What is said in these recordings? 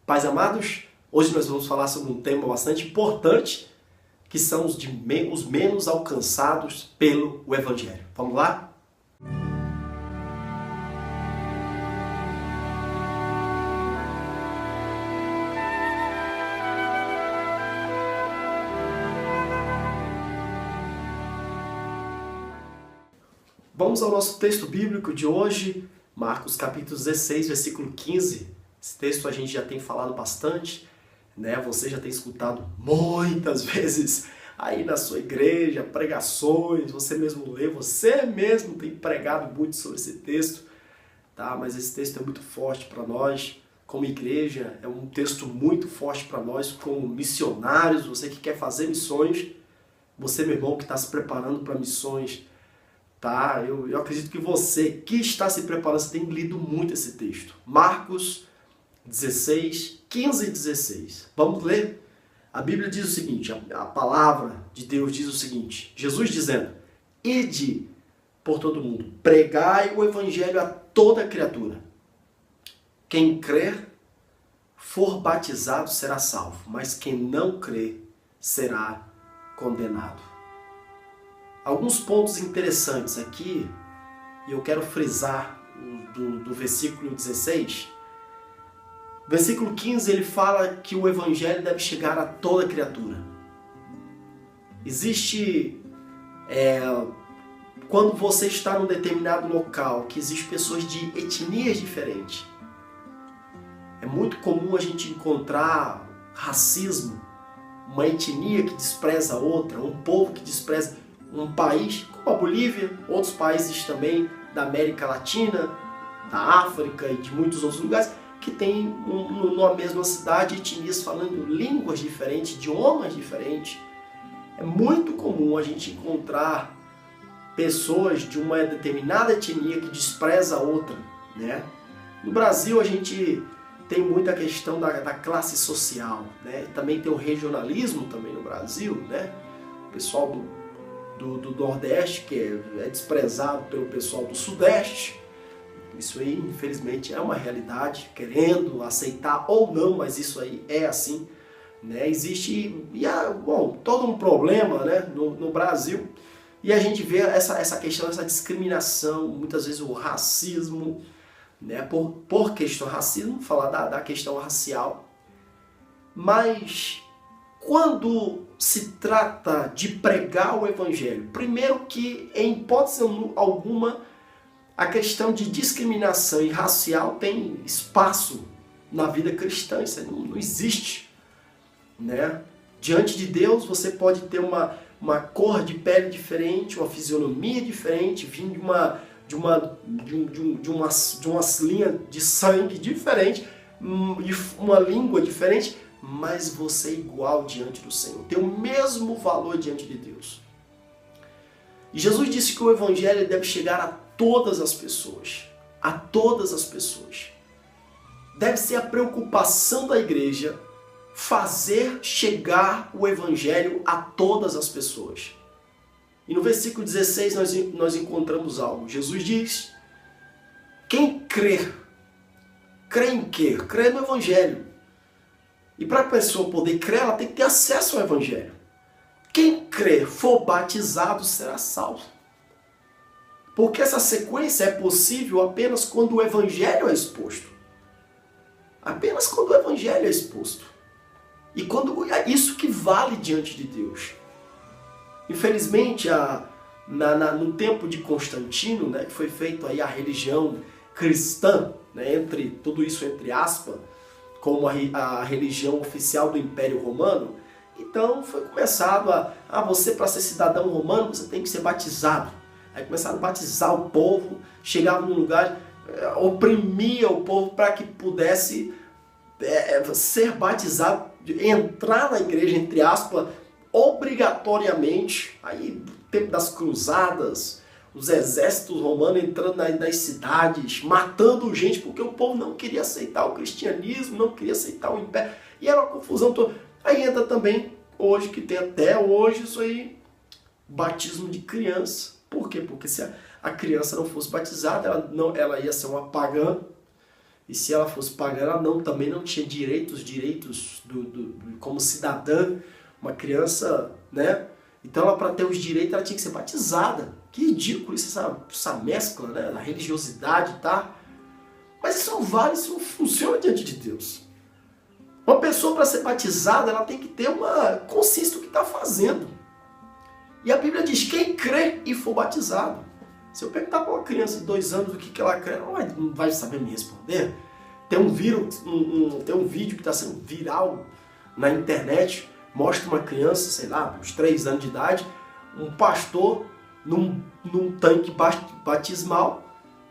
Pais amados, hoje nós vamos falar sobre um tema bastante importante, que são os menos alcançados pelo Evangelho. Vamos lá? Vamos ao nosso texto bíblico de hoje, Marcos capítulo 16, versículo 15. Esse texto a gente já tem falado bastante, né? Você já tem escutado muitas vezes aí na sua igreja, pregações, você mesmo lê, você mesmo tem pregado muito sobre esse texto, tá? Mas esse texto é muito forte para nós, como igreja, é um texto muito forte para nós, como missionários, você que quer fazer missões, você, meu irmão, que está se preparando para missões, tá? Eu acredito que você que está se preparando, você tem lido muito esse texto. Marcos 16, 15 e 16. Vamos ler? A Bíblia diz o seguinte, a palavra de Deus diz o seguinte, Jesus dizendo, ide por todo mundo, pregai o evangelho a toda criatura. Quem crer, for batizado, será salvo, mas quem não crer, será condenado. Alguns pontos interessantes aqui, e eu quero frisar do versículo 16. Versículo 15, ele fala que o evangelho deve chegar a toda criatura. Existe, quando você está num determinado local, que existem pessoas de etnias diferentes, é muito comum a gente encontrar racismo, uma etnia que despreza a outra, um povo que despreza um país, como a Bolívia, outros países também da América Latina, da África e de muitos outros lugares, que tem numa mesma cidade etnias falando línguas diferentes, idiomas diferentes. É muito comum a gente encontrar pessoas de uma determinada etnia que despreza a outra, né? No Brasil a gente tem muita questão da classe social, né? Também tem o regionalismo também no Brasil, né? O pessoal do Nordeste que é desprezado pelo pessoal do Sudeste. Isso aí, infelizmente, é uma realidade, querendo aceitar ou não, mas isso aí é assim, né? Existe todo um problema, né, no Brasil, e a gente vê essa questão, essa discriminação, muitas vezes o racismo, né, por questão racismo, falar da questão racial. Mas quando se trata de pregar o evangelho, primeiro que, em hipótese alguma, a questão de discriminação e racial tem espaço na vida cristã, isso não existe, né? Diante de Deus você pode ter uma cor de pele diferente, uma fisionomia diferente, vindo de umas linhas de sangue diferente, uma língua diferente, mas você é igual diante do Senhor, tem o mesmo valor diante de Deus. E Jesus disse que o evangelho deve chegar a todas as pessoas, a todas as pessoas. Deve ser a preocupação da igreja fazer chegar o evangelho a todas as pessoas. E no versículo 16 nós encontramos algo. Jesus diz, quem crer, crê em quê? Crê no evangelho. E para a pessoa poder crer, ela tem que ter acesso ao evangelho. Quem crer, for batizado, será salvo. Porque essa sequência é possível apenas quando o evangelho é exposto. Apenas quando o evangelho é exposto. E quando é isso que vale diante de Deus. Infelizmente, no tempo de Constantino, né, que foi feito aí a religião cristã, né, tudo isso entre aspas, como a religião oficial do Império Romano, então foi começado você para ser cidadão romano, você tem que ser batizado. Aí começaram a batizar o povo, chegavam num lugar, oprimia o povo para que pudesse ser batizado, entrar na igreja, entre aspas, obrigatoriamente. Aí, no tempo das cruzadas, os exércitos romanos entrando nas cidades, matando gente, porque o povo não queria aceitar o cristianismo, não queria aceitar o império, e era uma confusão toda. Aí entra também, hoje, que tem até hoje, isso aí, batismo de criança. Por quê? Porque se a criança não fosse batizada, ela ia ser uma pagã, E se ela fosse pagar, ela também não tinha direitos como cidadã, uma criança, né? Então, ela, para ter os direitos, ela tinha que ser batizada. Que ridículo isso, essa mescla, né? Da religiosidade, tá? Mas isso não vale, isso não funciona diante de Deus. Uma pessoa, para ser batizada, ela tem que ter uma consciência do que está fazendo. E a Bíblia diz, quem crê e for batizado. Se eu perguntar para uma criança de 2 anos o que ela crê, ela não vai saber me responder. Tem um vídeo que está sendo viral na internet, mostra uma criança, sei lá, uns 3 anos de idade, um pastor num tanque batismal,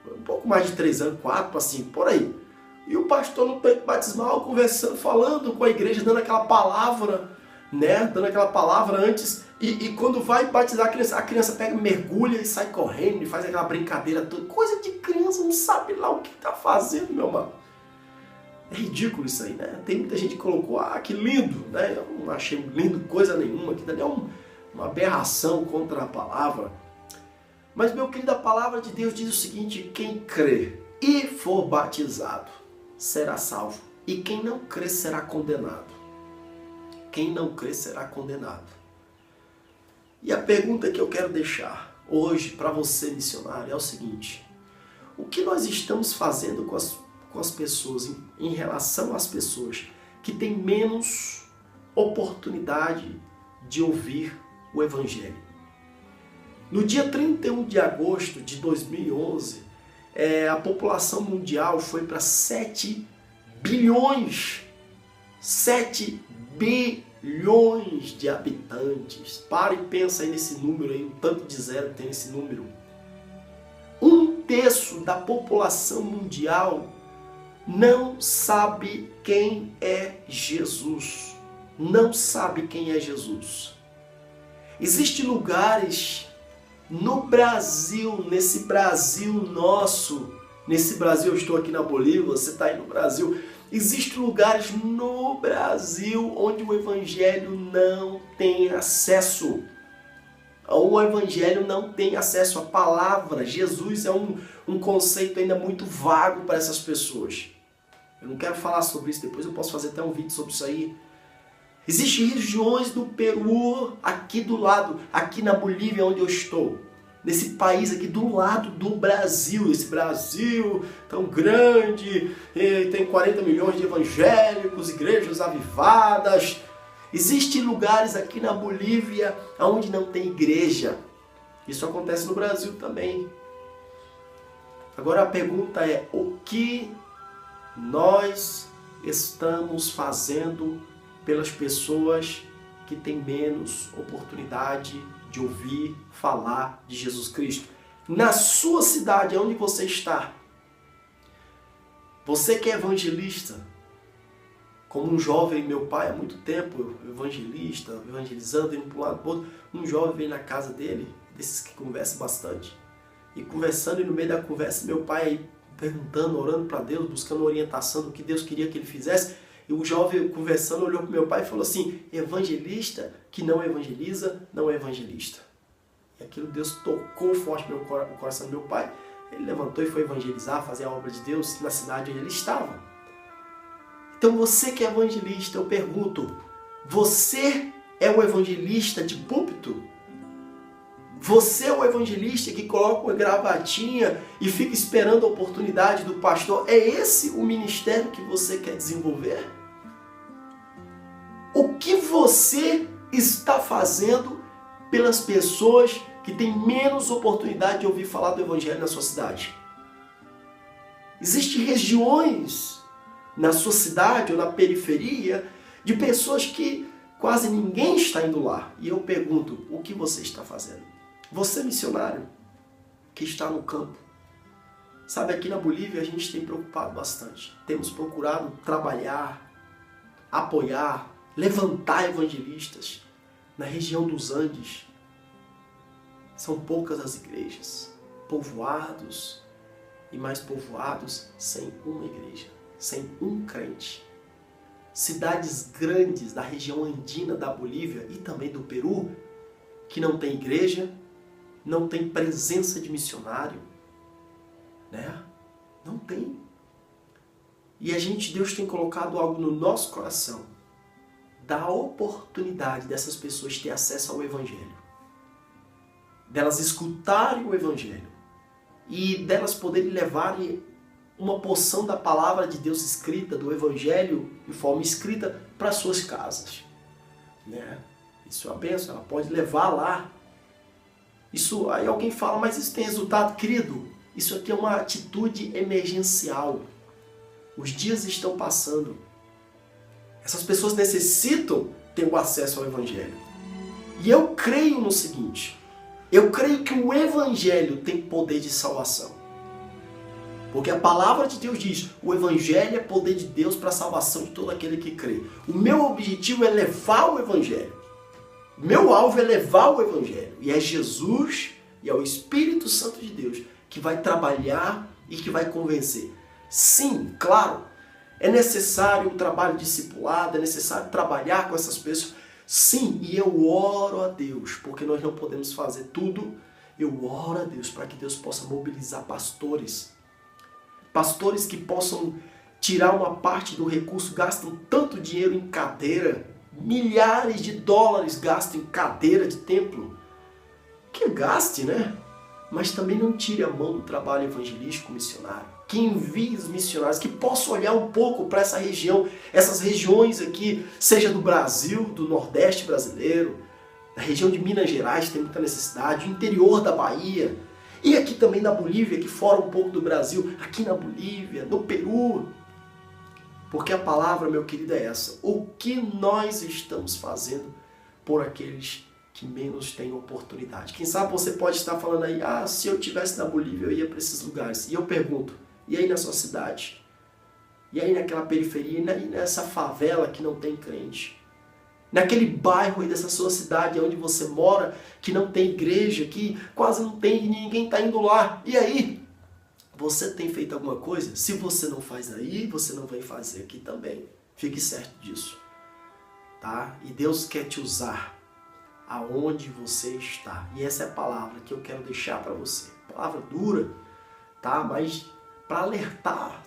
um pouco mais de 3 anos, 4 para 5, por aí. E o pastor no tanque batismal conversando, falando com a igreja, dando aquela palavra, né? Dando aquela palavra antes. E quando vai batizar a criança pega, mergulha e sai correndo e faz aquela brincadeira toda. Coisa de criança, não sabe lá o que está fazendo, meu irmão. É ridículo isso aí, né? Tem muita gente que colocou, que lindo, né? Eu não achei lindo coisa nenhuma, aquilo ali é uma aberração contra a palavra. Mas, meu querido, a palavra de Deus diz o seguinte, quem crê e for batizado será salvo, e quem não crê será condenado. Quem não crê será condenado. E a pergunta que eu quero deixar hoje para você, missionário, é o seguinte, o que nós estamos fazendo com as pessoas, em relação às pessoas que têm menos oportunidade de ouvir o Evangelho? No dia 31 de agosto de 2011, a população mundial foi para 7 bilhões. 7 bilhões de habitantes. Para e pensa aí nesse número aí, o tanto de zero que tem nesse número. 1/3 da população mundial não sabe quem é Jesus. Não sabe quem é Jesus. Existem lugares no Brasil, nesse Brasil nosso, nesse Brasil, eu estou aqui na Bolívia, você está aí no Brasil, existem lugares no Brasil onde o Evangelho não tem acesso. O Evangelho não tem acesso à palavra. Jesus é um conceito ainda muito vago para essas pessoas. Eu não quero falar sobre isso, depois eu posso fazer até um vídeo sobre isso aí. Existem regiões do Peru, aqui do lado, aqui na Bolívia onde eu estou. Nesse país aqui do lado do Brasil. Esse Brasil tão grande, tem 40 milhões de evangélicos, igrejas avivadas. Existem lugares aqui na Bolívia onde não tem igreja. Isso acontece no Brasil também. Agora a pergunta é, o que nós estamos fazendo pelas pessoas que têm menos oportunidade de ouvir falar de Jesus Cristo? Na sua cidade, onde você está, você que é evangelista, como um jovem, meu pai há muito tempo, evangelizando, indo para um lado para o outro, um jovem veio na casa dele, desses que conversam bastante, e conversando, e no meio da conversa, meu pai aí perguntando, orando para Deus, buscando orientação do que Deus queria que ele fizesse. E o jovem conversando olhou para o meu pai e falou assim, evangelista que não evangeliza, não é evangelista. E aquilo Deus tocou forte no coração do meu pai. Ele levantou e foi evangelizar, fazer a obra de Deus na cidade onde ele estava. Então você que é evangelista, eu pergunto, você é o evangelista de púlpito? Você é o evangelista que coloca uma gravatinha e fica esperando a oportunidade do pastor? É esse o ministério que você quer desenvolver? O que você está fazendo pelas pessoas que têm menos oportunidade de ouvir falar do evangelho na sua cidade? Existem regiões na sua cidade ou na periferia de pessoas que quase ninguém está indo lá. E eu pergunto, o que você está fazendo? Você, missionário, que está no campo. Sabe, aqui na Bolívia a gente tem preocupado bastante. Temos procurado trabalhar, apoiar, levantar evangelistas na região dos Andes. São poucas as igrejas, povoados e mais povoados sem uma igreja, sem um crente. Cidades grandes da região andina da Bolívia e também do Peru, que não tem igreja, não tem presença de missionário, né? Não tem. E Deus tem colocado algo no nosso coração, da oportunidade dessas pessoas ter acesso ao Evangelho, delas escutarem o Evangelho e delas poderem levarem uma porção da palavra de Deus escrita, do Evangelho em forma escrita, para suas casas. Né? Isso é uma bênção, ela pode levar lá. Isso, aí alguém fala, mas isso tem resultado? Querido, isso aqui é uma atitude emergencial. Os dias estão passando. Essas pessoas necessitam ter o acesso ao Evangelho. E eu creio no seguinte, eu creio que o Evangelho tem poder de salvação. Porque a palavra de Deus diz, o Evangelho é poder de Deus para a salvação de todo aquele que crê. O meu objetivo é levar o Evangelho. Meu alvo é levar o Evangelho. E é Jesus e é o Espírito Santo de Deus que vai trabalhar e que vai convencer. Sim, claro, é necessário um trabalho discipulado, é necessário trabalhar com essas pessoas. Sim, e eu oro a Deus, porque nós não podemos fazer tudo. Eu oro a Deus para que Deus possa mobilizar pastores. Pastores que possam tirar uma parte do recurso, gastam tanto dinheiro em cadeira, milhares de dólares gastam em cadeira de templo. Que gaste, né? Mas também não tire a mão do trabalho evangelístico missionário. Que envie os missionários, que possam olhar um pouco para essa região, essas regiões aqui, seja do Brasil, do Nordeste brasileiro, da região de Minas Gerais, tem muita necessidade, o interior da Bahia, e aqui também na Bolívia, aqui fora um pouco do Brasil, aqui na Bolívia, no Peru. Porque a palavra, meu querido, é essa. O que nós estamos fazendo por aqueles que menos têm oportunidade? Quem sabe você pode estar falando aí, se eu estivesse na Bolívia eu ia para esses lugares. E eu pergunto, e aí na sua cidade? E aí naquela periferia? E aí nessa favela que não tem crente? Naquele bairro aí dessa sua cidade onde você mora, que não tem igreja, que quase não tem, ninguém está indo lá. E aí? Você tem feito alguma coisa? Se você não faz aí, você não vai fazer aqui também. Fique certo disso. Tá? E Deus quer te usar aonde você está. E essa é a palavra que eu quero deixar para você. Palavra dura, tá? Mas para alertar,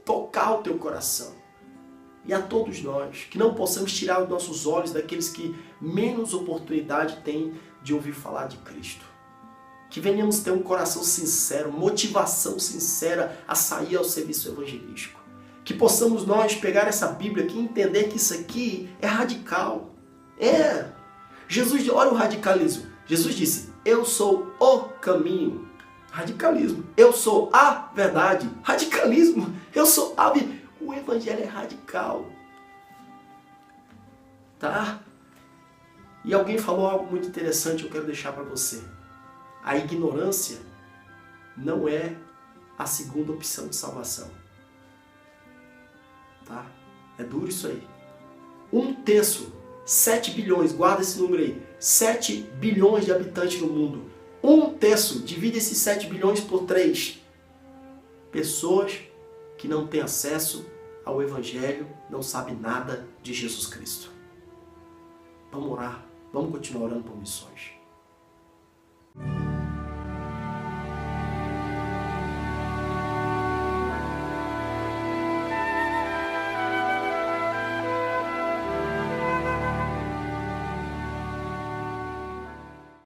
tocar o teu coração. E a todos nós, que não possamos tirar os nossos olhos daqueles que menos oportunidade têm de ouvir falar de Cristo. Que venhamos ter um coração sincero, motivação sincera a sair ao serviço evangelístico. Que possamos nós pegar essa Bíblia aqui e entender que isso aqui é radical. Jesus, olha o radicalismo. Jesus disse, eu sou o caminho. Radicalismo. Eu sou a verdade. Radicalismo. Eu sou a vida. O Evangelho é radical. Tá? E alguém falou algo muito interessante, eu quero deixar para você. A ignorância não é a segunda opção de salvação. Tá? É duro isso aí. 1/3, 7 bilhões, guarda esse número aí. 7 bilhões de habitantes no mundo. 1/3, divide esses 7 bilhões por 3. Pessoas que não têm acesso ao Evangelho, não sabem nada de Jesus Cristo. Vamos orar, vamos continuar orando por missões.